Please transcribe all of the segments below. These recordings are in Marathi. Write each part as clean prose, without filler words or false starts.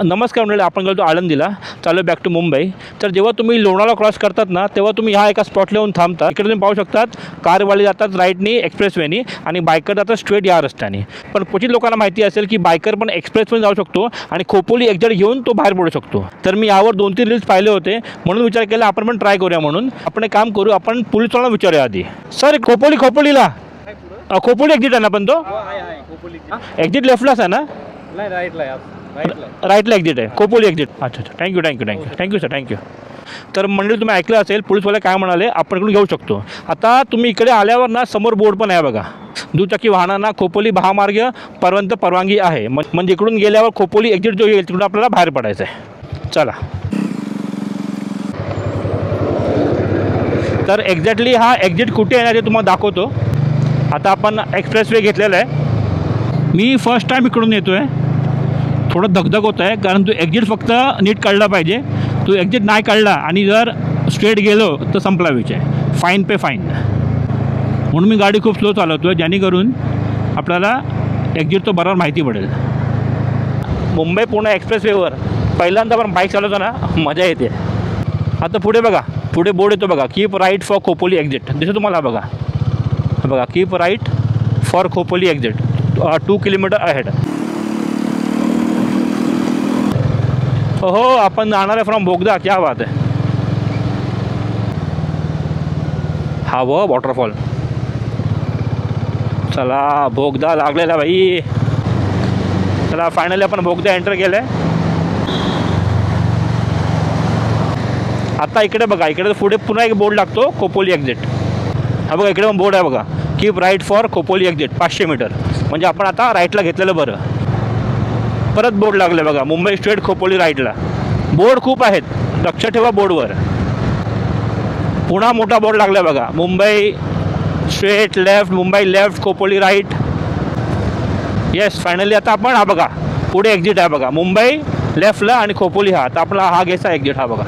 नमस्कार मंडळी, आपण गेलो आळंदीला, चालू बॅक टू मुंबई. तर जेव्हा तुम्ही लोणावळा क्रॉस करतात ना, तेव्हा तुम्ही ह्या एका स्पॉटला येऊन थांबता. इकडे तुम्ही पाहू शकतात कारवाले जातात राईटनी एक्सप्रेसवेनी आणि बायकर जातात स्ट्रेट या रस्त्याने. पण क्वचित लोकांना माहिती असेल की बायकर पण एक्सप्रेसवेने जाऊ शकतो आणि खोपोली एक्झॅक्ट घेऊन तो बाहेर पडू शकतो. तर मी यावर 2-3 रील्स पाहिले होते, म्हणून विचार केला आपण पण ट्राय करूया. म्हणून आपण एक काम करू, आपण पोलिसवाला विचारूया आधी. सर खोपोलीला खोपोली एक्झिट आहे ना? पण तो एक्झिट लेफ्टलाच आहे ना? नाही, राईटला एक्झिट आहे, खोपोली एक्झिट. अच्छा, थँक्यू सर, थँक्यू. तर मंडळी तुम्ही ऐकलं असेल पोलीसवाले काय म्हणाले, आपण इकडून घेऊ शकतो. आता तुम्ही इकडे आल्यावर ना समोर बोर्ड पण आहे बघा, दुचाकी वाहनांना खोपोली महामार्ग परवानगी आहे. म्हणजे इकडून गेल्यावर खोपोली एक्झिट जो येईल तिकडून आपल्याला बाहेर पडायचं आहे. चला, तर एक्झॅक्टली हा एक्झिट कुठे आहे ना ते तुम्हाला दाखवतो. आता आपण एक्सप्रेसवे घेतलेला आहे. मी फर्स्ट टाईम इकडून येतो आहे, थोडं धगधग होतं आहे कारण तो एक्झिट फक्त नीट काढला पाहिजे. तो एक्झिट नाही काढला आणि जर स्ट्रेट गेलो तर संपला विषय, फाईन पे फाईन. म्हणून मी गाडी खूप स्लो चालवतो आहे, जेणेकरून आपल्याला एक्झिट तो बरोबर माहिती पडेल. मुंबई पुणे एक्सप्रेसवेवर पहिल्यांदा आपण बाईक चालवतो ना, मजा येते. आता पुढे बघा, पुढे बोर्ड येतो बघा, keep right for Khopoli exit. दिसतो तुम्हाला बघा, keep right for Khopoli exit 2 kilometre ahead. हो, आपण जाणार आहे फ्रॉम बोगदा. क्या बात आहे. हा वॉटरफॉल. चला, बोगदा लागलेला भाई. चला, फायनली आपण बोगदा एंटर केलं आहे. आता इकडे बघा, इकडे पुढे पुन्हा एक बोर्ड लागतो, खोपोली एक्झिट. हा बघा, इकडे पण बोर्ड आहे बघा, keep right for Khopoli exit 500 metre. म्हणजे आपण आता राईटला घेतलेलं बरं. परत बोर्ड लागले बघा, मुंबई स्ट्रेट खोपोली राईटला. बोर्ड खूप आहेत, लक्ष ठेवा बोर्डवर. पुन्हा मोठा बोर्ड लागला बघा, Mumbai straight left, Mumbai left, Khopoli right. Yes, finally आता आपण हा बघा पुढे एक्झिट आहे बघा, मुंबई लेफ्टला आणि खोपोली हा. तर आपला हा घ्यायचा एक्झिट हा बघा.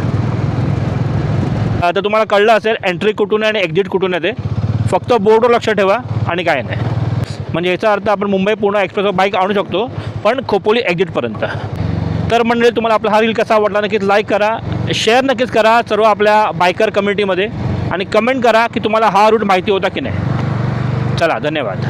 आता तुम्हाला कळलं असेल एंट्री कुठून आहे आणि एक्झिट कुठून आहे ते. फक्त बोर्डवर लक्ष ठेवा आणि काय नाही. म्हणजे याचा अर्थ आपण मुंबई पुणे एक्सप्रेसवर बाईक आणू शकतो, पण खोपोली एक्झिटपर्यंत. तर मंडळी, तुम्हाला आपला हा रील कसा वाटला नक्कीच लाईक करा, शेअर नक्कीच करा सर्व आपल्या बायकर कम्युनिटीमध्ये, आणि कमेंट करा की तुम्हाला हा रूट माहिती होता की नाही. चला, धन्यवाद.